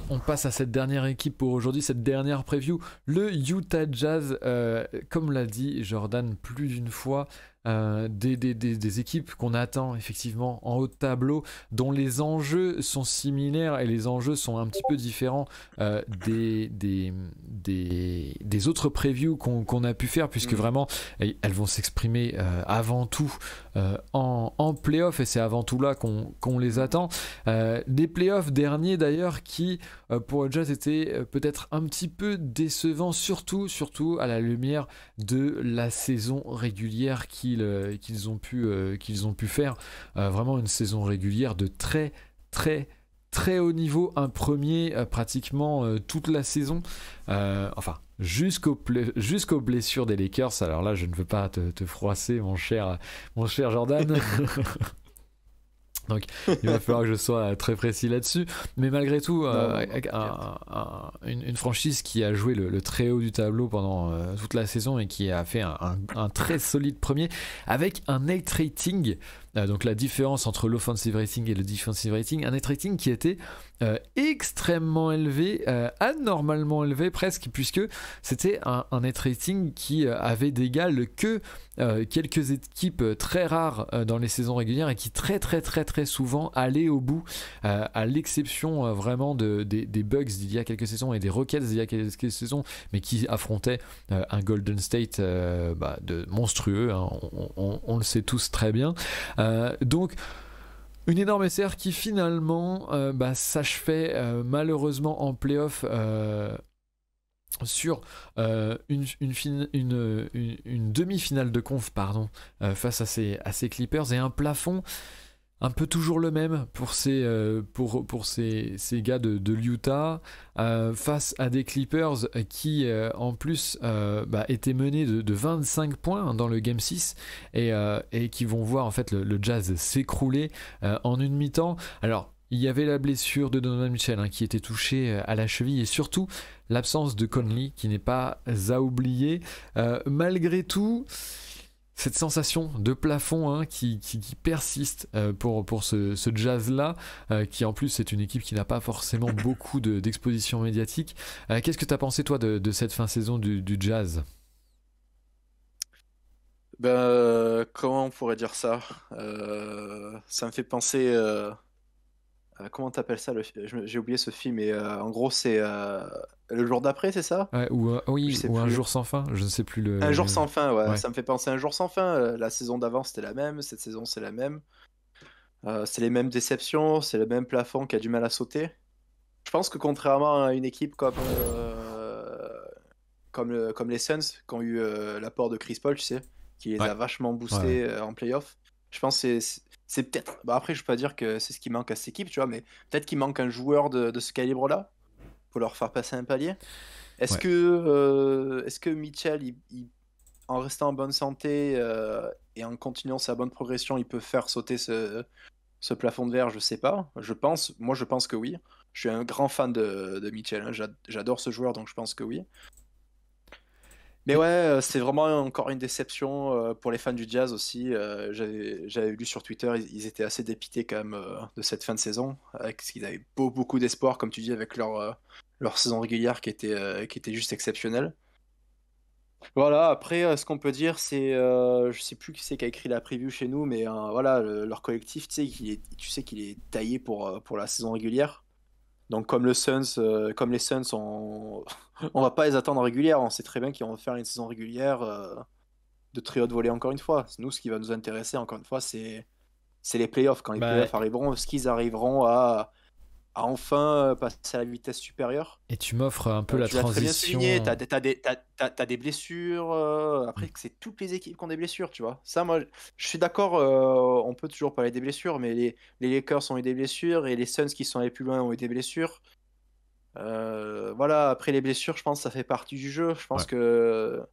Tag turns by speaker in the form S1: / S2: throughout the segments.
S1: on passe à cette dernière équipe pour aujourd'hui, cette dernière preview, le Utah Jazz. Comme l'a dit Jordan plus d'une fois, des équipes qu'on attend effectivement en haut de tableau, dont les enjeux sont similaires et les enjeux sont un petit peu différents des autres previews qu'on a pu faire, puisque vraiment elles vont s'exprimer avant tout en playoff, et c'est avant tout là qu'on les attend. Des playoffs derniers d'ailleurs qui pour le Jazz étaient peut-être un petit peu décevants, surtout à la lumière de la saison régulière qu'ils ont pu faire. Vraiment une saison régulière de très très très haut niveau, un premier pratiquement toute la saison, enfin jusqu'aux blessures des Lakers. Alors là je ne veux pas te froisser mon cher Jordan. Donc il va falloir que je sois très précis là-dessus, mais malgré tout une franchise qui a joué le très haut du tableau pendant toute la saison et qui a fait un très solide premier avec un net rating, donc la différence entre l'offensive rating et le defensive rating, un net rating qui était extrêmement élevé, anormalement élevé presque, puisque c'était un net rating qui avait d'égal que quelques équipes très rares dans les saisons régulières et qui très souvent allaient au bout, à l'exception vraiment des Bucks d'il y a quelques saisons et des Rockets d'il y a quelques saisons, mais qui affrontaient un Golden State de monstrueux, hein, on le sait tous très bien. Donc une énorme SR qui finalement s'achevait malheureusement en playoff sur une demi-finale de conf face à ces Clippers, et un plafond un peu toujours le même pour ces gars de l'Utah, face à des Clippers qui en plus étaient menés de 25 points dans le Game 6 et qui vont voir en fait le Jazz s'écrouler en une mi-temps. Alors il y avait la blessure de Donovan Mitchell qui était touché à la cheville, et surtout l'absence de Conley qui n'est pas à oublier. Malgré tout, cette sensation de plafond qui persiste pour ce Jazz-là, qui en plus est une équipe qui n'a pas forcément beaucoup d'exposition médiatique. Qu'est-ce que tu as pensé toi de cette fin saison du Jazz ?
S2: Comment on pourrait dire ça? Ça me fait penser... comment t'appelles ça j'ai oublié ce film, et en gros c'est le jour d'après, c'est ça?
S1: Ouais,
S2: Je
S1: oui,
S2: sais
S1: ou Un
S2: plus.
S1: jour sans fin, je ne sais plus
S2: Un jour sans fin, ouais,
S1: Ouais.
S2: ça me fait penser à Un jour sans fin. La saison d'avant c'était la même, cette saison c'est la même. C'est les mêmes déceptions, c'est le même plafond qui a du mal à sauter. Je pense que contrairement à une équipe comme les Suns, qui ont eu l'apport de Chris Paul, tu sais, qui les
S1: Ouais.
S2: a vachement
S1: Ouais.
S2: boostés en playoff. Je pense que c'est peut-être. Après, je peux pas dire que c'est ce qui manque à cette équipe, tu vois, mais peut-être qu'il manque un joueur de ce calibre-là pour leur faire passer un palier. Est-ce
S1: Ouais.
S2: que Mitchell, en restant en bonne santé et en continuant sa bonne progression, il peut faire sauter ce plafond de verre? Je sais pas. Moi, je pense que oui. Je suis un grand fan de Mitchell, hein. J'adore ce joueur, donc je pense que oui. Mais
S1: Et
S2: ouais, c'est vraiment encore une déception pour les fans du Jazz aussi. J'avais lu sur Twitter, ils étaient assez dépités quand même de cette fin de saison, avec ce qu'ils avaient beaucoup d'espoir, comme tu dis, avec leur saison régulière qui était juste exceptionnelle. Voilà, après, ce qu'on peut dire, c'est, je sais plus qui c'est qui a écrit la preview chez nous, mais voilà, leur collectif, tu sais qu'il est taillé pour la saison régulière. Donc comme les Suns, on va pas les attendre en régulière. On sait très bien qu'ils vont faire une saison régulière de très haute volée encore une fois. Nous, ce qui va nous intéresser encore une fois, c'est les playoffs. Quand les
S1: bah,
S2: playoffs arriveront, est-ce qu'ils arriveront à enfin passer à la vitesse supérieure?
S1: et tu m'offres un peu la
S2: Tu l'as très bien souligné,
S1: transition.
S2: t'as des blessures. Après, c'est toutes les équipes qui ont des blessures, tu vois. Ça, moi, je suis d'accord, on peut toujours parler des blessures, mais les Lakers ont eu des blessures et les Suns qui sont allés plus loin ont eu des blessures. Voilà, après les blessures, je pense que ça fait partie du jeu. Je
S1: Ouais.
S2: pense que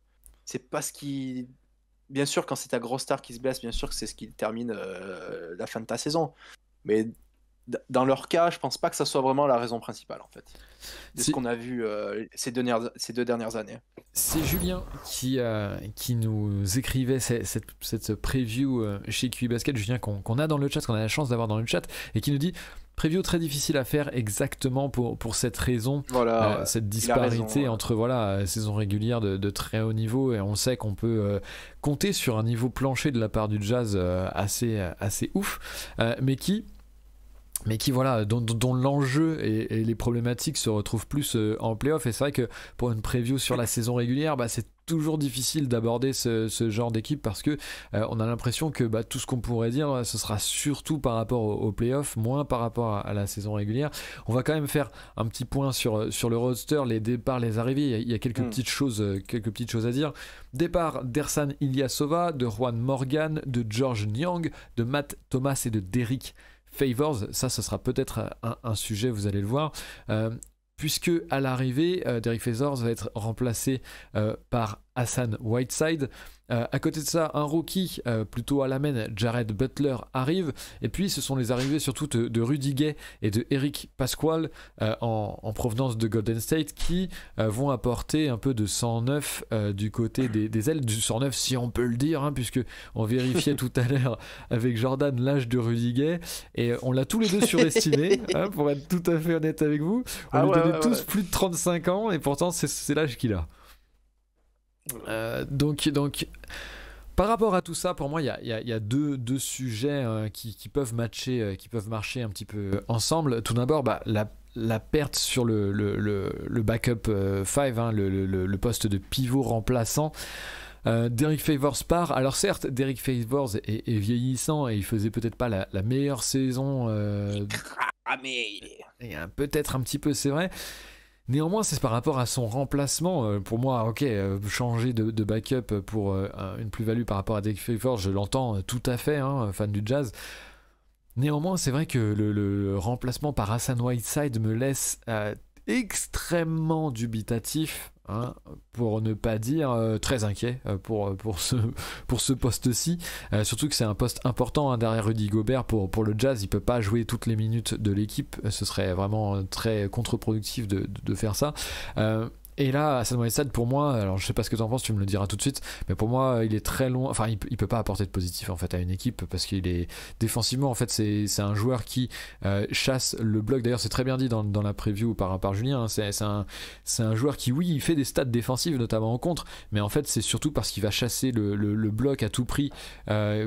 S2: c'est pas ce qui. Bien sûr, quand c'est ta grosse star qui se blesse, bien sûr que c'est ce qui termine la fin de ta saison. Mais dans leur cas, je pense pas que ça soit vraiment la raison principale, en fait, de ce
S1: C'est
S2: qu'on a vu ces deux dernières années.
S1: c'est Julien qui nous écrivait cette preview chez QI Basket, Julien qu'on a dans le chat, qu'on a la chance d'avoir dans le chat, et qui nous dit: preview très difficile à faire exactement pour cette raison,
S2: Voilà,
S1: cette
S2: il a raison,
S1: disparité entre voilà, saison régulière de très haut niveau, et on sait qu'on peut compter sur un niveau plancher de la part du Jazz assez ouf, mais qui voilà, dont l'enjeu et les problématiques se retrouvent plus en playoff. Et c'est vrai que pour une preview sur la saison régulière, c'est toujours difficile d'aborder ce genre d'équipe, parce que on a l'impression que tout ce qu'on pourrait dire, ce sera surtout par rapport au playoff, moins par rapport à la saison régulière. On va quand même faire un petit point sur le roster, les départs, les arrivées. Il y a quelques petites choses à dire. Départ d'Ersan Ilyasova, de Juan Morgan, de George Niang, de Matt Thomas et de Derek Favors. Ça sera peut-être un sujet, vous allez le voir, puisque à l'arrivée, Derek Favors va être remplacé par Hassan Whiteside. À côté de ça, un rookie plutôt à la main, Jared Butler, arrive. Et puis ce sont les arrivées surtout de Rudy Gay et de Eric Pasquale en provenance de Golden State, qui vont apporter un peu de 109 du côté des ailes, du 109 si on peut le dire, puisque on vérifiait tout à l'heure avec Jordan l'âge de Rudy Gay, et on l'a tous les deux surestimé, pour être tout à fait honnête avec vous. On lui donnait tous plus de 35 ans, et pourtant c'est l'âge qu'il a. Donc par rapport à tout ça, pour moi il y a deux sujets qui peuvent matcher, qui peuvent marcher un petit peu ensemble. Tout d'abord, la perte sur le backup 5, le poste de pivot remplaçant. Derek Favors part. Alors certes, Derek Favors est vieillissant et il faisait peut-être pas la meilleure saison, peut-être un petit peu, c'est vrai. Néanmoins, c'est par rapport à son remplacement. Pour moi, changer de backup pour une plus-value par rapport à Derek Favors, je l'entends tout à fait, fan du Jazz. Néanmoins, c'est vrai que le remplacement par Hassan Whiteside me laisse extrêmement dubitatif, pour ne pas dire très inquiet pour ce poste-ci, surtout que c'est un poste important derrière Rudy Gobert pour le Jazz. Il peut pas jouer toutes les minutes de l'équipe, ce serait vraiment très contre-productif de faire ça. Et là, Hassan Whiteside, pour moi, alors je sais pas ce que tu en penses, tu me le diras tout de suite, mais pour moi, il est très loin, enfin, il peut pas apporter de positif en fait à une équipe, parce qu'il est défensivement, en fait, c'est un joueur qui chasse le bloc. D'ailleurs, c'est très bien dit dans la preview par Julien, c'est un joueur qui, oui, il fait des stats défensives, notamment en contre, mais en fait, c'est surtout parce qu'il va chasser le bloc à tout prix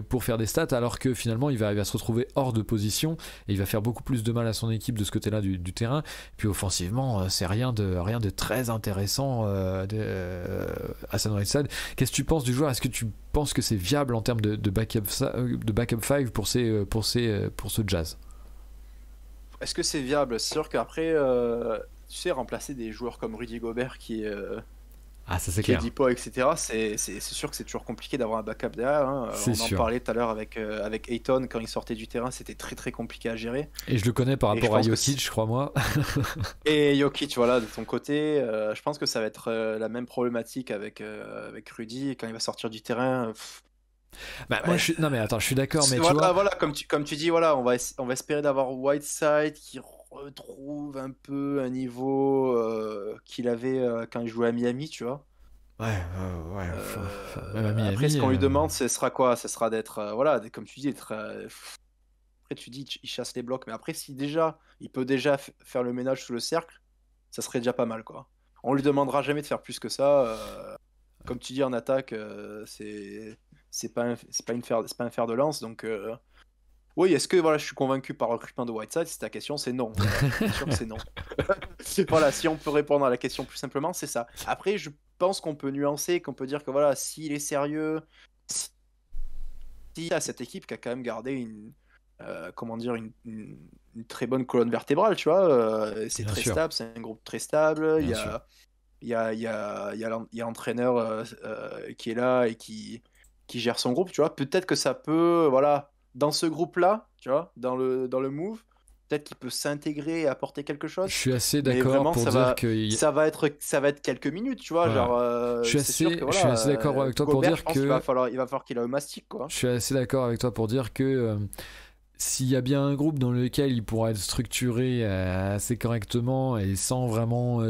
S1: pour faire des stats, alors que finalement, il va se retrouver hors de position et il va faire beaucoup plus de mal à son équipe de ce côté-là du terrain. Puis offensivement, c'est rien de très intéressant. Hassan Whiteside. Qu'est-ce que tu penses du joueur? Est-ce que tu penses que c'est viable en termes de backup 5 pour ce Jazz?
S2: Est-ce que c'est viable? C'est sûr qu'après, tu sais, remplacer des joueurs comme Rudy Gobert qui
S1: ça c'est clair,
S2: dit pas, etc. C'est sûr que c'est toujours compliqué d'avoir un backup derrière. On en parlait tout à l'heure avec Ayton, quand il sortait du terrain, c'était très très compliqué à gérer.
S1: Et je le connais par rapport à Jokic, crois-moi.
S2: Et Jokic, voilà, de ton côté, je pense que ça va être la même problématique avec Rudy quand il va sortir du terrain.
S1: Non mais attends, je suis d'accord, mais
S2: voilà, comme tu dis, voilà, on va espérer d'avoir Whiteside qui retrouve un peu un niveau qu'il avait quand il jouait à Miami, tu vois. Après, ce qu'on lui demande, ce sera quoi? Ce sera d'être, voilà, comme tu dis, après tu dis, il chasse les blocs, mais après, si déjà, il peut déjà faire le ménage sous le cercle, ça serait déjà pas mal, quoi. On lui demandera jamais de faire plus que ça. Comme tu dis, en attaque, c'est pas un fer de lance, donc oui. Est-ce que je suis convaincu par le recrutement de Whiteside? Si ta question c'est non, bien sûr que c'est non. Voilà, si on peut répondre à la question plus simplement, c'est ça. Après, je pense qu'on peut nuancer, qu'on peut dire que voilà, s'il est sérieux, si à cette équipe qui a quand même gardé une très bonne colonne vertébrale, tu vois, c'est très stable, c'est un groupe très stable. Il y a l'entraîneur qui est là et qui gère son groupe, tu vois. Peut-être que ça peut, voilà, dans ce groupe-là, tu vois, dans le move, peut-être qu'il peut s'intégrer et apporter quelque chose.
S1: Je suis assez d'accord pour dire que
S2: ça va être quelques minutes, tu vois, genre.
S1: Je suis assez d'accord avec toi pour dire que
S2: il va falloir qu'il ait un mastic, quoi.
S1: Je suis assez d'accord avec toi pour dire que s'il y a bien un groupe dans lequel il pourra être structuré assez correctement et sans vraiment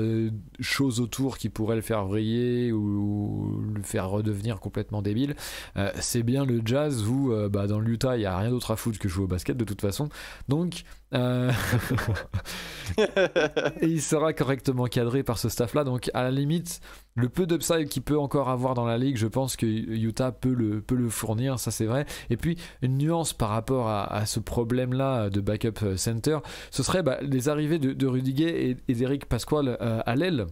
S1: choses autour qui pourraient le faire vriller ou le faire redevenir complètement débile, c'est bien le Jazz où dans l'Utah il n'y a rien d'autre à foutre que jouer au basket de toute façon. Donc et il sera correctement cadré par ce staff là, donc à la limite le peu d'upside qu'il peut encore avoir dans la ligue, je pense que Utah peut le fournir, ça c'est vrai. Et puis une nuance par rapport à ce problème là de backup center, ce serait les arrivées de Rudiger et d'Eric Pasquale à l'aile,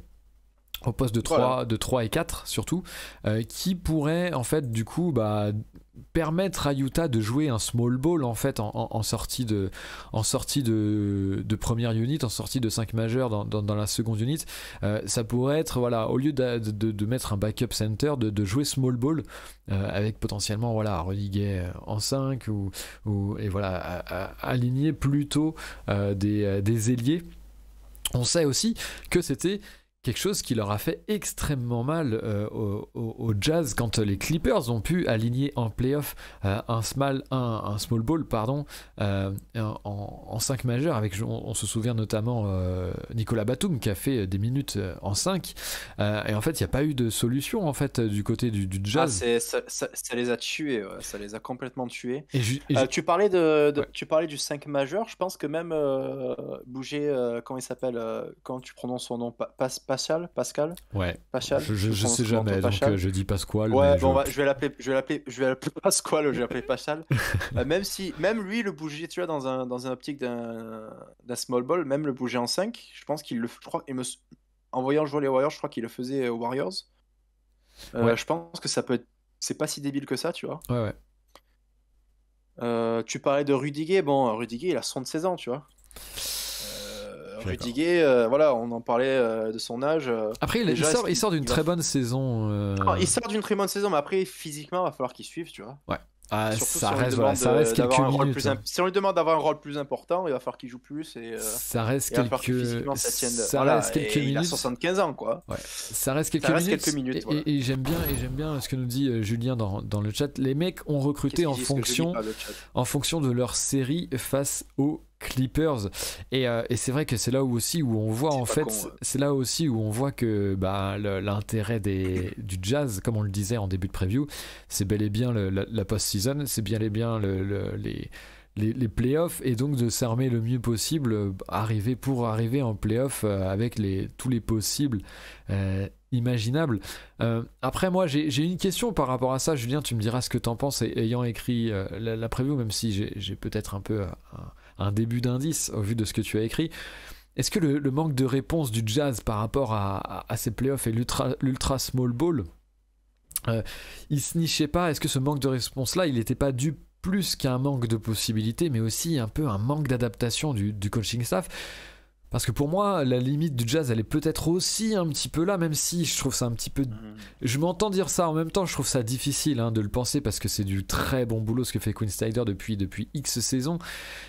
S1: au poste de 3, de 3 et 4 surtout, qui pourrait en fait du coup permettre à Utah de jouer un small ball en fait en sortie de première unit, en sortie de 5 majeurs dans la seconde unit. Ça pourrait être au lieu de mettre un backup center, de jouer small ball avec potentiellement Rudiger en 5 et aligner plutôt des ailiers. On sait aussi que c'était quelque chose qui leur a fait extrêmement mal au Jazz quand les Clippers ont pu aligner en playoff un small ball en 5 majeurs avec, on se souvient notamment Nicolas Batum qui a fait des minutes en 5 et en fait il n'y a pas eu de solution en fait du côté du Jazz.
S2: Ça les a tués, ça les a complètement tués.
S1: Tu
S2: parlais tu parlais du 5 majeur, je pense que même bouger, comment il s'appelle, quand tu prononces son nom, Pascal.
S1: Ouais.
S2: Pascal.
S1: Je sais jamais, donc je dis Pasquale.
S2: Ouais, je vais l'appeler Pasquale, je vais l'appeler Pascal. Même lui le bouger, tu vois, dans un optique d'un small ball, même le bouger en 5, je pense en voyant jouer les Warriors, je crois qu'il le faisait aux Warriors. Je pense que c'est pas si débile que ça, tu vois.
S1: Ouais.
S2: Tu parlais de Rudiger, Rudiger il a 76 ans, tu vois. Rudiger, on en parlait de son âge.
S1: Après, il sort d'une très bonne saison.
S2: Il sort d'une très bonne saison, mais après, physiquement, il va falloir qu'il suive, tu vois.
S1: Ouais.
S2: Ça
S1: reste quelques minutes.
S2: Si on lui demande d'avoir un rôle plus important, il va falloir qu'il joue plus.
S1: Ça reste quelques minutes.
S2: Il a 75 ans, quoi.
S1: Ouais. Ça reste quelques minutes. Et j'aime bien ce que nous dit Julien dans le chat. Les mecs ont recruté en fonction de leur série face aux Clippers et c'est vrai que c'est là aussi où on voit c'est là aussi où on voit que l'intérêt du Jazz, comme on le disait en début de preview, c'est bel et bien la post-season, c'est bien et bien les playoffs, et donc de s'armer le mieux possible pour arriver en playoff avec tous les possibles imaginables. Après moi j'ai une question par rapport à ça, Julien, tu me diras ce que t'en penses ayant écrit la preview, même si j'ai peut-être un peu un début d'indice au vu de ce que tu as écrit. Est-ce que le manque de réponse du Jazz par rapport à ces playoffs et l'ultra small ball, il se nichait pas? Est-ce que ce manque de réponse là, il n'était pas dû plus qu'à un manque de possibilités, mais aussi un peu un manque d'adaptation du coaching staff? Parce que pour moi, la limite du Jazz, elle est peut-être aussi un petit peu là, même si je trouve ça un petit peu... Je m'entends dire ça, en même temps, je trouve ça difficile de le penser, parce que c'est du très bon boulot ce que fait Quinn Snyder depuis X saisons.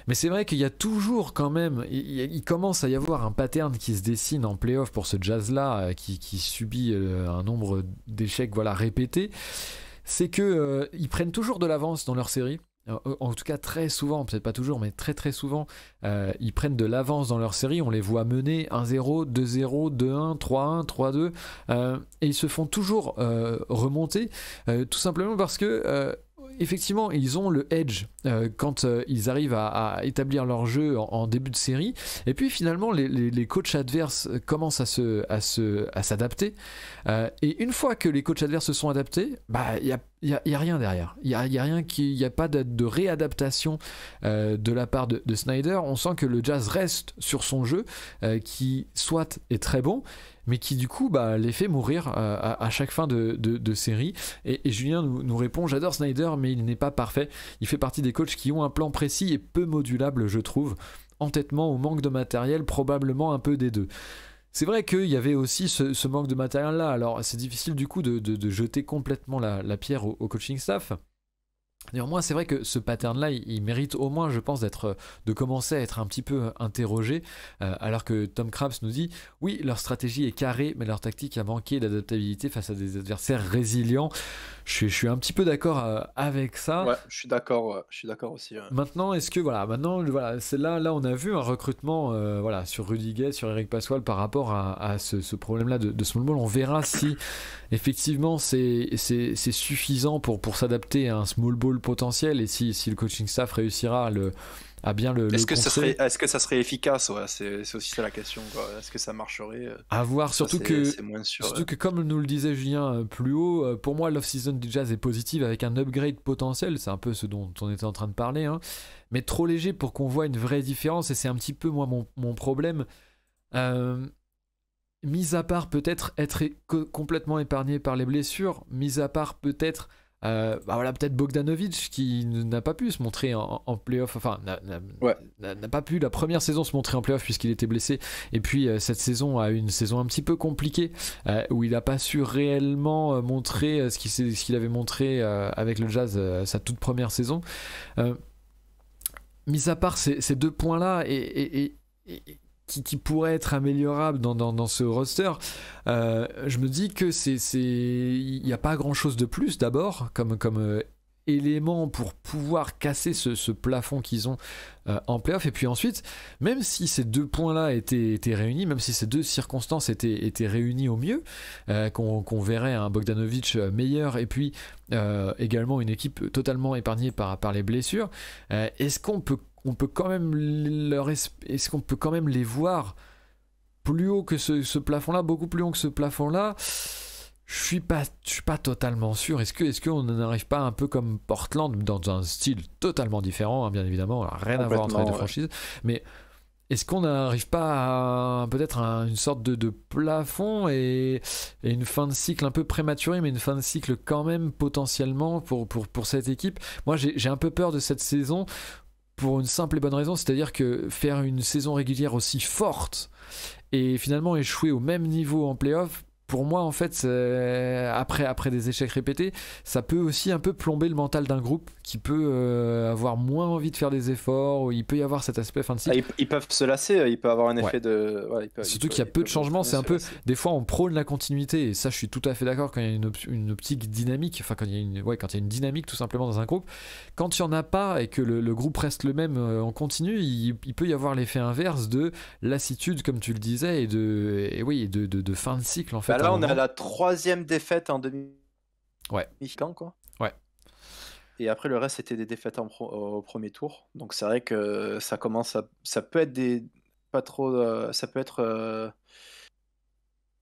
S1: Mais c'est vrai qu'il y a toujours quand même... Il commence à y avoir un pattern qui se dessine en playoff pour ce Jazz-là, qui subit un nombre d'échecs répétés. C'est que ils prennent toujours de l'avance dans leur série. En tout cas très souvent, peut-être pas toujours, mais très très souvent, ils prennent de l'avance dans leur série. On les voit mener 1-0, 2-0, 2-1, 3-1, 3-2, et ils se font toujours remonter, tout simplement parce que effectivement ils ont le edge quand ils arrivent à établir leur jeu en début de série, et puis finalement les coachs adverses commencent à s'adapter, et une fois que les coachs adverses se sont adaptés, il y a rien derrière, il y a pas de réadaptation de la part de Snyder. On sent que le Jazz reste sur son jeu, qui soit est très bon, mais qui du coup les fait mourir à chaque fin de série. Et Julien nous répond: j'adore Snyder, mais il n'est pas parfait. Il fait partie des coachs qui ont un plan précis et peu modulable, je trouve. Entêtement ou manque de matériel, probablement un peu des deux. C'est vrai qu'il y avait aussi ce manque de matériel là. Alors c'est difficile du coup de jeter complètement la pierre au coaching staff. Néanmoins, c'est vrai que ce pattern-là, il mérite au moins, je pense, de commencer à être un petit peu interrogé, alors que Tom Craps nous dit, oui, leur stratégie est carrée, mais leur tactique a manqué d'adaptabilité face à des adversaires résilients. Je suis un petit peu d'accord avec ça.
S2: Ouais, je suis d'accord aussi. Ouais.
S1: Maintenant, c'est là, on a vu un recrutement, sur Rudy Gay, sur Eric Pasquale par rapport à ce problème-là de small ball. On verra si effectivement c'est suffisant pour s'adapter à un small ball potentiel et si le coaching staff réussira à bien le
S2: est-ce que ça serait efficace, ouais, c'est aussi ça la question, quoi. Est-ce que ça marcherait
S1: à voir, surtout
S2: c'est moins sûr,
S1: surtout que comme nous le disait Julien plus haut, pour moi l'off-season du Jazz est positive avec un upgrade potentiel, c'est un peu ce dont on était en train de parler, hein, mais trop léger pour qu'on voit une vraie différence, et c'est un petit peu moi mon problème, mis à part peut-être être complètement épargné par les blessures, mis à part peut-être peut-être Bogdanovic qui n'a pas pu se montrer en playoff, enfin n'a pas pu la première saison se montrer en playoff puisqu'il était blessé, et puis cette saison a une saison un petit peu compliquée où il n'a pas su réellement montrer ce qu'il avait montré avec le Jazz sa toute première saison. Mis à part ces deux points là et qui pourrait être améliorable dans ce roster, je me dis que il n'y a pas grand chose de plus d'abord comme élément pour pouvoir casser ce plafond qu'ils ont en playoff, et puis ensuite même si ces deux points là étaient réunis, même si ces deux circonstances étaient réunies au mieux, qu'on verrait un Bogdanovic meilleur et puis également une équipe totalement épargnée par les blessures, est-ce qu'on peut quand même est-ce qu'on peut quand même les voir plus haut que ce plafond-là, beaucoup plus haut que ce plafond-là? Je suis pas totalement sûr. Est-ce qu'on n'arrive pas un peu comme Portland dans un style totalement différent, hein, bien évidemment, alors, rien à voir entre les deux franchises, mais est-ce qu'on n'arrive pas à peut-être une sorte de plafond et une fin de cycle un peu prématurée, mais une fin de cycle quand même potentiellement pour cette équipe? Moi j'ai un peu peur de cette saison pour une simple et bonne raison, c'est-à-dire que faire une saison régulière aussi forte et finalement échouer au même niveau en playoff, pour moi en fait après des échecs répétés, ça peut aussi un peu plomber le mental d'un groupe qui peut avoir moins envie de faire des efforts, ou il peut y avoir cet aspect fin de cycle.
S2: Ils peuvent se lasser, il peut avoir un effet de
S1: surtout qu'il y a peu de changements, c'est un peu des fois on prône la continuité, et ça je suis tout à fait d'accord quand il y a une optique dynamique, enfin quand il y a une dynamique tout simplement dans un groupe. Quand il n'y en a pas et que le groupe reste le même en continu, il peut y avoir l'effet inverse de lassitude comme tu le disais et de fin de cycle en fait.
S2: Là on a la 3e défaite en demi-camp, quoi.
S1: Ouais.
S2: Et après le reste c'était des défaites au premier tour, donc c'est vrai que ça commence ça peut être ça peut être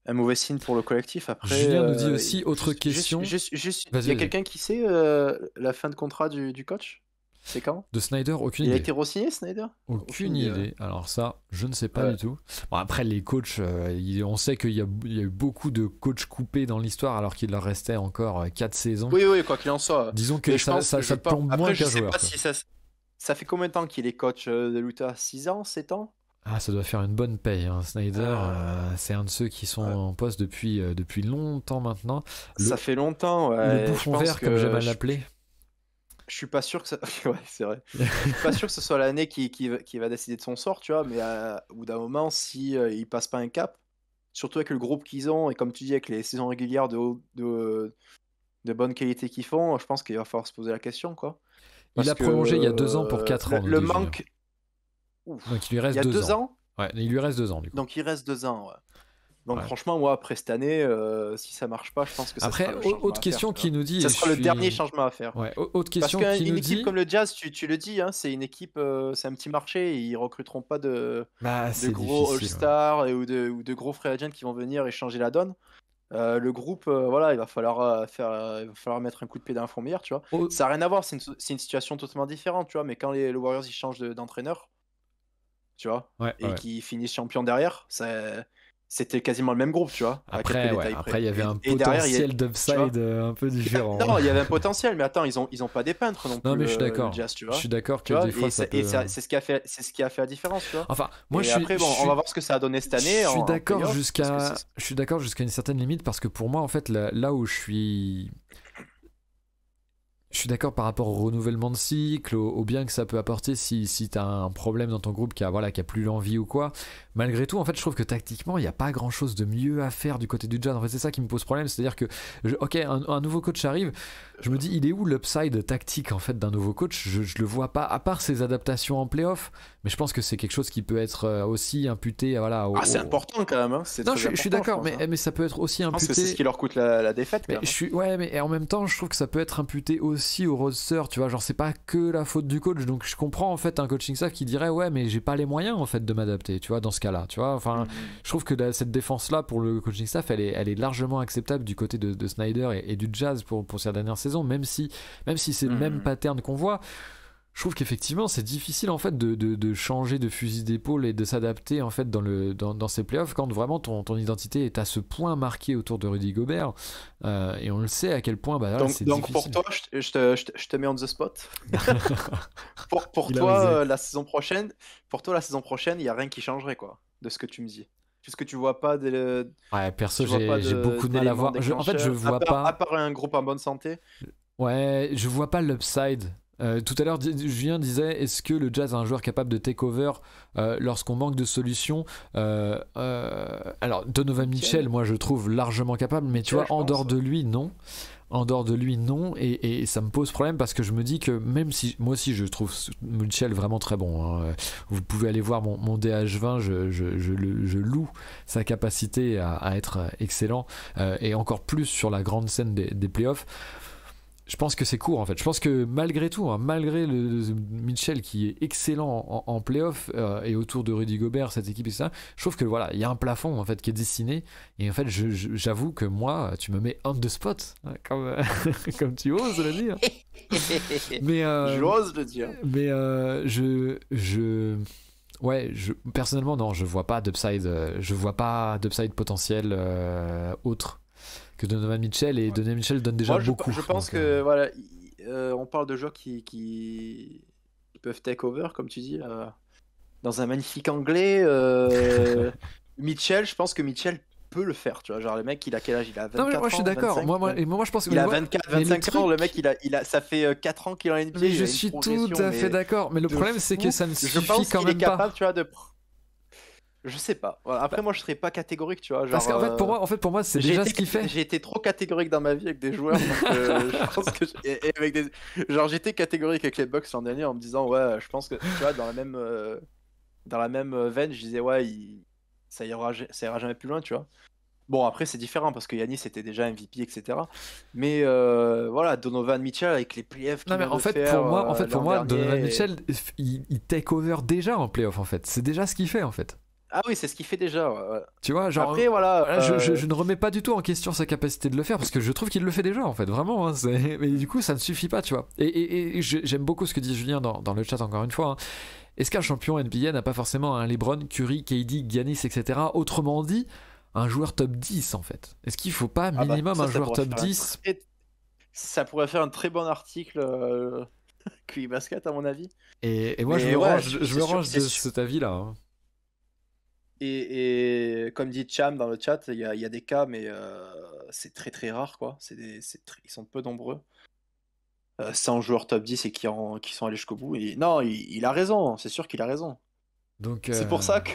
S2: un mauvais signe pour le collectif. Après
S1: Julien nous dit aussi autre question.
S2: Il y a quelqu'un qui sait la fin de contrat du coach? C'est quand?
S1: De Snyder, aucune idée.
S2: Il a été re-signé, Snyder?
S1: Aucune idée. Alors ça, je ne sais pas du tout. Bon, après, les coachs, on sait qu'il y a eu beaucoup de coachs coupés dans l'histoire alors qu'il leur restait encore 4 saisons.
S2: Oui, quoi qu'il en soit.
S1: Disons que ça plombe moins qu'un joueur.
S2: Je sais pas si ça fait combien de temps qu'il est coach de l'Utah? 6 ans, 7 ans?
S1: Ah, ça doit faire une bonne paye. Hein. Snyder, c'est un de ceux qui sont en poste depuis longtemps maintenant.
S2: Ça fait longtemps, ouais.
S1: Le bouffon vert, comme j'aime à l'appeler.
S2: Je suis pas sûr que ça. Ouais, c'est vrai. Je suis pas sûr que ce soit l'année qui va décider de son sort, tu vois, mais au bout d'un moment, si il passe pas un cap, surtout avec le groupe qu'ils ont, et comme tu dis, avec les saisons régulières de bonne qualité qu'ils font, je pense qu'il va falloir se poser la question, quoi.
S1: Il a prolongé il y a 2 ans pour 4 ans.
S2: Le manque.
S1: Donc il lui reste 2 ans. Ouais, il lui reste 2 ans, du coup.
S2: Donc il reste 2 ans, ouais. Donc franchement, moi, après cette année, si ça marche pas, je pense que ça
S1: après,
S2: sera le changement
S1: autre question
S2: à faire,
S1: qui nous dit...
S2: Ça sera le dernier changement à faire.
S1: Ouais, autre question
S2: parce
S1: qui
S2: qu'une
S1: nous
S2: équipe
S1: dit...
S2: comme le Jazz, tu le dis, hein, c'est une équipe, c'est un petit marché, et ils recruteront pas de gros All-Stars ou de gros free agents qui vont venir et changer la donne. Le groupe, il va falloir mettre un coup de pied dans la fourmilière, tu vois. Ça n'a rien à voir, c'est une situation totalement différente, tu vois, mais quand les Warriors ils changent d'entraîneur, tu vois, qui finissent champion derrière, c'était quasiment le même groupe, tu vois.
S1: Après, il y avait un potentiel d'upside un peu différent.
S2: Non, il y avait un potentiel, mais attends, ils ont pas des peintres non plus.
S1: Non, mais je suis d'accord.
S2: Jazz, tu vois.
S1: Je suis d'accord que des fois ça peut...
S2: Et c'est ce qui a fait la différence, tu vois.
S1: Enfin, moi,
S2: après, on va voir ce que ça a donné cette année.
S1: Je suis d'accord jusqu'à une certaine limite, parce que pour moi, en fait, là où je suis... Je suis d'accord par rapport au renouvellement de cycle, au bien que ça peut apporter si t'as un problème dans ton groupe qui a plus l'envie ou quoi. Malgré tout, en fait, je trouve que tactiquement, il n'y a pas grand chose de mieux à faire du côté du Jazz. En fait, c'est ça qui me pose problème. C'est-à-dire que, ok, un nouveau coach arrive, je me dis, il est où l'upside tactique en fait d'un nouveau coach? Je le vois pas, à part ses adaptations en playoff, mais je pense que c'est quelque chose qui peut être aussi imputé voilà,
S2: c'est important quand même. Hein.
S1: Non, je suis d'accord, mais ça peut être aussi imputé.
S2: Je pense que c'est ce qui leur coûte la défaite. Quand même.
S1: Ouais, mais en même temps, je trouve que ça peut être imputé aussi au roster, tu vois, genre c'est pas que la faute du coach, donc je comprends en fait un coaching staff qui dirait ouais mais j'ai pas les moyens en fait de m'adapter, tu vois, dans ce cas-là, tu vois, enfin je trouve que cette défense là pour le coaching staff elle est largement acceptable du côté de Snyder et du Jazz pour sa dernière saison, même si c'est le même pattern qu'on voit. Je trouve qu'effectivement c'est difficile en fait de changer de fusil d'épaule et de s'adapter en fait dans ces playoffs quand vraiment ton identité est à ce point marquée autour de Rudy Gobert et on le sait à quel point c'est
S2: donc
S1: difficile.
S2: pour toi je te mets on the spot. pour toi la saison prochaine il y a rien qui changerait quoi de ce que tu me dis. Puisque tu vois pas
S1: ouais, perso j'ai beaucoup de mal à voir. En fait je vois pas
S2: à part un groupe en bonne santé.
S1: Ouais, je vois pas l'upside. Tout à l'heure, Julien disait est-ce que le Jazz a un joueur capable de take over lorsqu'on manque de solutions alors, Donovan Mitchell, moi je trouve largement capable, mais tu vois, en dehors de lui, non. En dehors de lui, non. Et ça me pose problème parce que je me dis que même si moi aussi je trouve Mitchell vraiment très bon, hein, vous pouvez aller voir mon DH20, je loue sa capacité à être excellent et encore plus sur la grande scène des playoffs. Je pense que c'est court en fait. Je pense que malgré tout, hein, malgré le Mitchell qui est excellent en playoff et autour de Rudy Gobert, cette équipe et ça, je trouve que voilà, il y a un plafond en fait qui est dessiné. Et en fait, j'avoue que moi, tu me mets on the spot, hein, comme tu oses le dire. Mais
S2: j'ose le dire.
S1: Mais personnellement non, je vois pas d'upside potentiel autre que Donovan Mitchell, et Donovan Mitchell donne déjà beaucoup.
S2: Je pense que voilà, on parle de joueurs qui peuvent take over, comme tu dis, dans un magnifique anglais. Mitchell, je pense que Mitchell peut le faire, tu vois, genre le mec il a quel âge, il a 24 ans.
S1: Non mais moi je suis d'accord, moi je pense que
S2: il a 25 ans, le mec ça fait 4 ans qu'il est en NBA.
S1: Mais je suis tout à fait d'accord, mais le problème c'est que ça ne suffit quand même pas.
S2: Capable, tu vois, je sais pas. Voilà. Après, moi, je serais pas catégorique, tu vois. Genre,
S1: parce qu'en fait, pour moi, c'est déjà ce qu'il fait.
S2: J'ai été trop catégorique dans ma vie avec des joueurs. Donc, je pense que genre, j'étais catégorique avec les Bucks l'an dernier en me disant, ouais, je pense que, tu vois, dans la même veine, je disais, ouais, ça ira jamais plus loin, tu vois. Bon, après, c'est différent parce que Giannis était déjà MVP, etc. Mais voilà, Donovan Mitchell avec les playoffs.
S1: Non, mais en fait, pour moi, Donovan Mitchell, il take over déjà en playoff, en fait. C'est déjà ce qu'il fait, en fait.
S2: Ah oui, c'est ce qu'il fait déjà. Ouais.
S1: Tu vois, genre.
S2: Après, voilà.
S1: Je ne remets pas du tout en question sa capacité de le faire parce que je trouve qu'il le fait déjà, en fait, vraiment. Hein, mais du coup, ça ne suffit pas, tu vois. Et j'aime beaucoup ce que dit Julien dans le chat, encore une fois. Hein. Est-ce qu'un champion NBA n'a pas forcément un LeBron, Curry, KD, Giannis, etc. Autrement dit, un joueur top 10, en fait. Est-ce qu'il ne faut pas minimum un joueur top 10
S2: Ça pourrait faire un très bon article QI Basket, à mon avis.
S1: Et moi, je me range de cet avis-là. Hein.
S2: Et comme dit Cham dans le chat, il y a des cas, mais c'est très très rare, quoi. Ils sont peu nombreux. 100 joueurs top 10 et qui sont allés jusqu'au bout. Et non, il a raison, c'est sûr qu'il a raison.
S1: Donc,
S2: c'est pour ça que.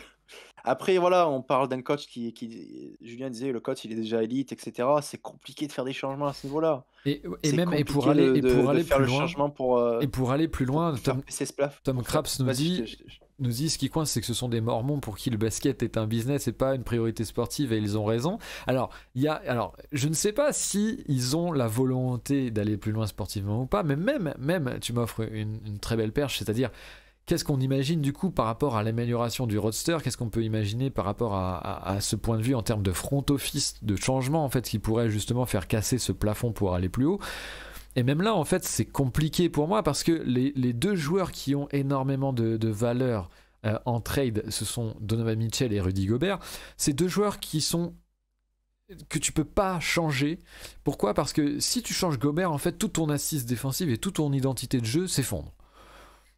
S2: Après, voilà, on parle d'un coach qui. Julien disait, le coach, il est déjà élite, etc. C'est compliqué de faire des changements à ce niveau-là.
S1: Et pour aller plus loin, Tom Craps nous dit ce qui coince, c'est que ce sont des mormons pour qui le basket est un business et pas une priorité sportive, et ils ont raison. Alors je ne sais pas si ils ont la volonté d'aller plus loin sportivement ou pas, mais même tu m'offres une très belle perche, c'est-à-dire qu'est-ce qu'on imagine du coup par rapport à l'amélioration du roster, qu'est-ce qu'on peut imaginer par rapport à ce point de vue en termes de front office, de changement en fait qui pourrait justement faire casser ce plafond pour aller plus haut. Et même là, en fait, c'est compliqué pour moi parce que les deux joueurs qui ont énormément de valeur en trade, ce sont Donovan Mitchell et Rudy Gobert. C'est deux joueurs que tu peux pas changer. Pourquoi ? Parce que si tu changes Gobert, en fait, toute ton assise défensive et toute ton identité de jeu s'effondre.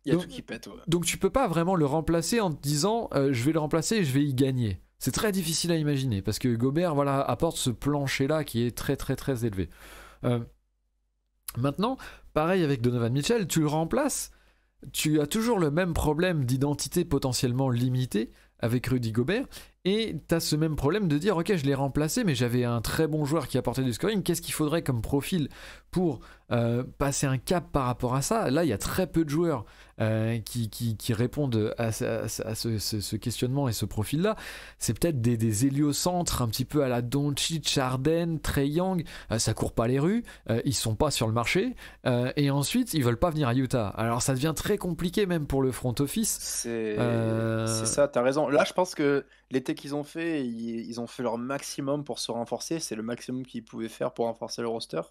S2: Il y a tout qui pète, ouais.
S1: Donc tu peux pas vraiment le remplacer en te disant je vais le remplacer et je vais y gagner. C'est très difficile à imaginer parce que Gobert apporte ce plancher-là qui est très très très élevé. Maintenant, pareil avec Donovan Mitchell, tu le remplaces, tu as toujours le même problème d'identité potentiellement limitée avec Rudy Gobert, et tu as ce même problème de dire ok, je l'ai remplacé, mais j'avais un très bon joueur qui apportait du scoring, qu'est-ce qu'il faudrait comme profil pour passer un cap par rapport à ça? Là, il y a très peu de joueurs qui répondent à ce questionnement et ce profil-là. C'est peut-être des héliocentres un petit peu à la Doncic, Harden, Trae Young, ça court pas les rues, ils sont pas sur le marché, et ensuite ils veulent pas venir à Utah. Alors ça devient très compliqué même pour le front office.
S2: C'est ça, t'as raison. Là, je pense que l'été qu'ils ont fait, ils ont fait leur maximum pour se renforcer. C'est le maximum qu'ils pouvaient faire pour renforcer le roster.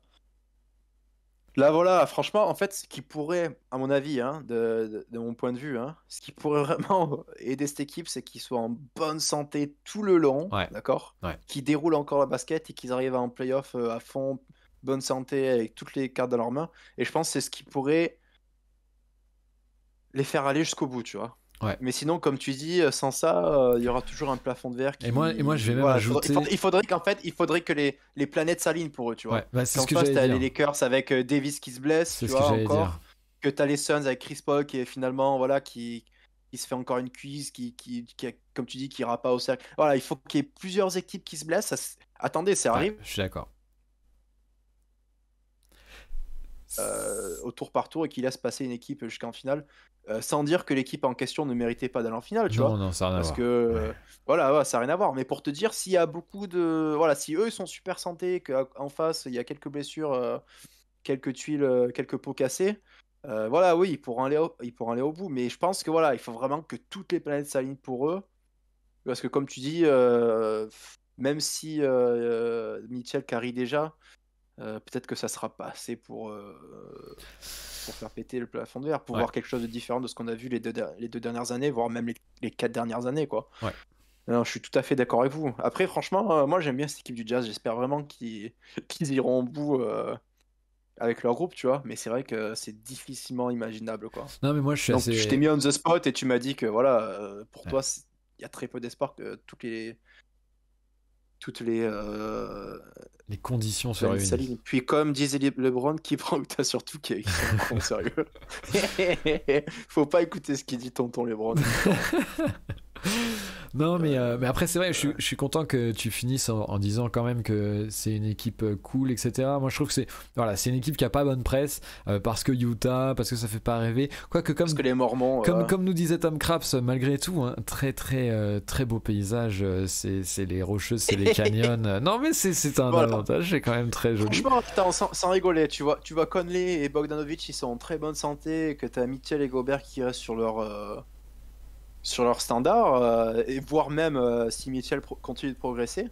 S2: Là, voilà, franchement, en fait, ce qui pourrait, à mon avis, hein, de mon point de vue, hein, ce qui pourrait vraiment aider cette équipe, c'est qu'ils soient en bonne santé tout le long,
S1: Ouais.
S2: d'accord?
S1: Ouais.
S2: Qu'ils déroulent encore la basket et qu'ils arrivent en playoff à fond, bonne santé, avec toutes les cartes dans leurs mains. Et je pense que c'est ce qui pourrait les faire aller jusqu'au bout, tu vois.
S1: Ouais.
S2: Mais sinon, comme tu dis, sans ça, il y aura toujours un plafond de verre qui...
S1: Et moi, je vais même
S2: Voilà,
S1: ajouter...
S2: il faudrait que les planètes s'alignent pour eux, tu vois.
S1: Ouais, bah, c'est
S2: Qu'en
S1: ce que
S2: face,
S1: j'allais
S2: t'as
S1: dire.
S2: les Lakers avec Davis qui se blesse,
S1: C'est
S2: tu
S1: ce que
S2: vois,
S1: j'allais
S2: encore.
S1: dire.
S2: Que t'as les Suns avec Chris Paul qui est finalement, voilà, qui se fait encore une cuisse, comme tu dis, qui ira pas au cercle. Voilà, il faut qu'il y ait plusieurs équipes qui se blessent. Attendez, ça arrive.
S1: Ouais, je suis d'accord.
S2: Au tour par tour et qui laisse passer une équipe jusqu'en finale, sans dire que l'équipe en question ne méritait pas d'aller en finale, tu vois.
S1: Non, ça n'a rien à
S2: Parce
S1: voir.
S2: que voilà, ouais, ça n'a rien à voir. Mais pour te dire, s'il y a beaucoup de. Voilà, si eux ils sont super santé, qu'en face il y a quelques blessures, quelques tuiles, quelques pots cassés, voilà, oui, ils pourront aller au bout. Mais je pense que voilà, il faut vraiment que toutes les planètes s'alignent pour eux. Parce que comme tu dis, même si Mitchell carry déjà. Peut-être que ça sera pas assez pour faire péter le plafond de verre, pour voir quelque chose de différent de ce qu'on a vu les deux dernières années, voire même les 4 dernières années, quoi.
S1: Ouais.
S2: Non, je suis tout à fait d'accord avec vous. Après, franchement, moi j'aime bien cette équipe du Jazz. J'espère vraiment qu'ils iront au bout avec leur groupe, tu vois. Mais c'est vrai que c'est difficilement imaginable, quoi.
S1: Non, mais moi je suis
S2: Donc
S1: assez...
S2: je t'ai mis on the spot et tu m'as dit que voilà, pour toi, il y a très peu d'espoir que toutes
S1: les conditions se
S2: réunissent.
S1: réunissent.
S2: Puis comme disait LeBron, qui prend Utah surtout qui est sérieux. Faut pas écouter ce qu'il dit tonton LeBron.
S1: Non, mais après, c'est vrai, je suis content que tu finisses en disant quand même que c'est une équipe cool, etc. Moi, je trouve que c'est une équipe qui a pas bonne presse parce que Utah, parce que ça fait pas rêver. Quoique, parce
S2: que les Mormons.
S1: Comme nous disait Tom Craps, malgré tout, hein, très, très, très beau paysage. C'est les Rocheuses, c'est les canyons. Non, mais c'est un avantage, c'est quand même très joli.
S2: Franchement, attends, sans rigoler, tu vois Conley et Bogdanovic, ils sont en très bonne santé, que t'as Mitchell et Gobert qui restent sur leur standard, et voire même si Mitchell continue de progresser.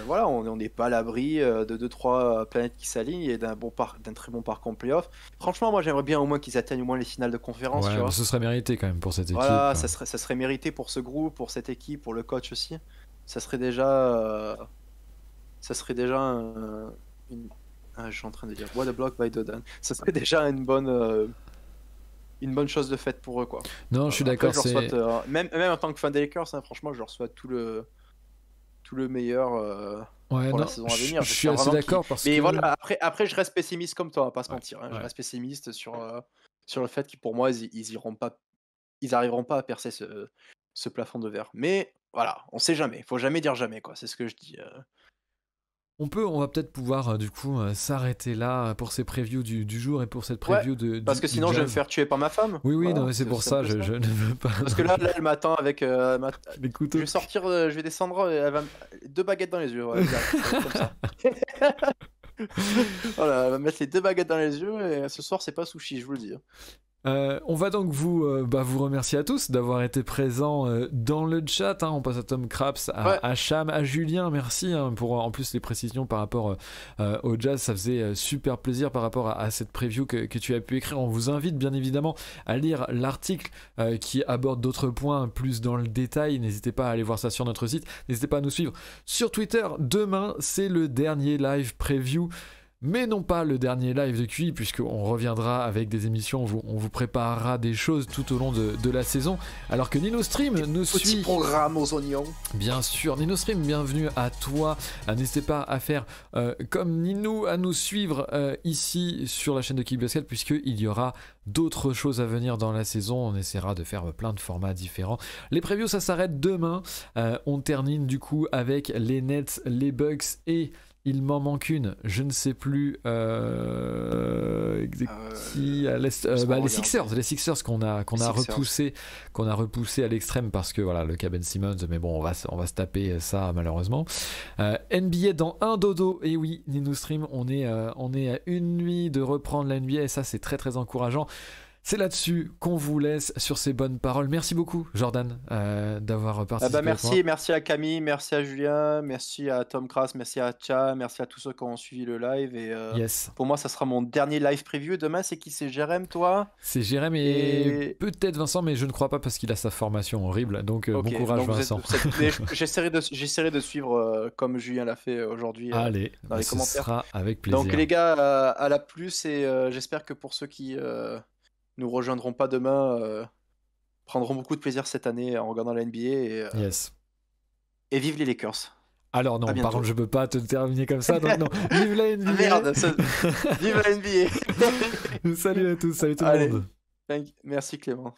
S2: Voilà, on n'est pas à l'abri de 2-3 planètes qui s'alignent et d'un très bon parcours en playoff. Franchement, moi j'aimerais bien au moins qu'ils atteignent au moins les finales de conférence.
S1: Ouais,
S2: tu vois.
S1: Ce serait mérité quand même pour cette équipe.
S2: Voilà, ça serait mérité pour ce groupe, pour cette équipe, pour le coach aussi. Ça serait déjà je suis en train de dire what a block by Dodan. Ça serait déjà une bonne chose de faite pour eux, quoi.
S1: Non, je suis d'accord.
S2: Même en tant que fan des Lakers, hein, franchement, je leur souhaite tout le meilleur pour la saison à venir.
S1: Je suis assez d'accord parce que.
S2: Voilà, après, je reste pessimiste comme toi, on va pas se mentir. Hein. Je reste pessimiste sur le fait que pour moi, ils arriveront pas à percer ce plafond de verre. Mais voilà, on sait jamais. Faut jamais dire jamais, quoi. C'est ce que je dis.
S1: On va peut-être pouvoir du coup s'arrêter là pour ces previews du jour et pour cette preview
S2: parce que sinon je vais me faire tuer par ma femme.
S1: Oui, voilà, non, mais c'est pour ça, je ne veux pas.
S2: Parce que là elle m'attend avec
S1: les couteaux.
S2: Je vais sortir, je vais descendre, elle va 2 baguettes dans les yeux. Ouais, comme ça. Voilà, elle va mettre les 2 baguettes dans les yeux et ce soir c'est pas sushi, je vous le dis.
S1: On va donc vous remercier à tous d'avoir été présents dans le chat. Hein. On passe à Tom Craps, à Cham, à Julien. Merci pour en plus les précisions par rapport au Jazz. Ça faisait super plaisir par rapport à cette preview que tu as pu écrire. On vous invite bien évidemment à lire l'article qui aborde d'autres points plus dans le détail. N'hésitez pas à aller voir ça sur notre site. N'hésitez pas à nous suivre sur Twitter. Demain, c'est le dernier live preview. mais non pas le dernier live de QI, puisqu'on reviendra avec des émissions, on vous préparera des choses tout au long de la saison, alors que NinoStream nous suit.
S2: Petit programme aux oignons.
S1: Bien sûr, NinoStream, bienvenue à toi. N'hésitez pas à faire comme Nino, à nous suivre ici sur la chaîne de Kick Basket, puisqu'il y aura d'autres choses à venir dans la saison. On essaiera de faire plein de formats différents. Les previews, ça s'arrête demain. On termine du coup avec les Nets, les Bucks et il m'en manque une, je ne sais plus qui à l'est, les Sixers qu'on a repoussé à l'extrême parce que voilà le cas Ben Simmons, mais bon on va se taper ça malheureusement. NBA dans un dodo, et oui NinoStream, on est à une nuit de reprendre la NBA et ça c'est très très encourageant. C'est là-dessus qu'on vous laisse sur ces bonnes paroles. Merci beaucoup, Jordan, d'avoir participé.
S2: Merci à Camille, merci à Julien, merci à Tom Kras, merci à Tcha, merci à tous ceux qui ont suivi le live. Et
S1: yes.
S2: Pour moi, ça sera mon dernier live preview. Demain, c'est qui? C'est Jérém, toi?
S1: C'est Jérém et peut-être Vincent, mais je ne crois pas parce qu'il a sa formation horrible. Donc bon courage, donc Vincent.
S2: J'essaierai de suivre comme Julien l'a fait aujourd'hui dans les commentaires.
S1: Ce sera avec plaisir.
S2: Donc les gars, à la plus et j'espère que pour ceux qui nous rejoindront pas demain, prendront beaucoup de plaisir cette année en regardant la NBA et vive les Lakers.
S1: Alors non, par contre je peux pas te terminer comme ça, donc non, vive la NBA.
S2: Vive la NBA.
S1: Salut à tous, salut tout le monde.
S2: Merci Clément.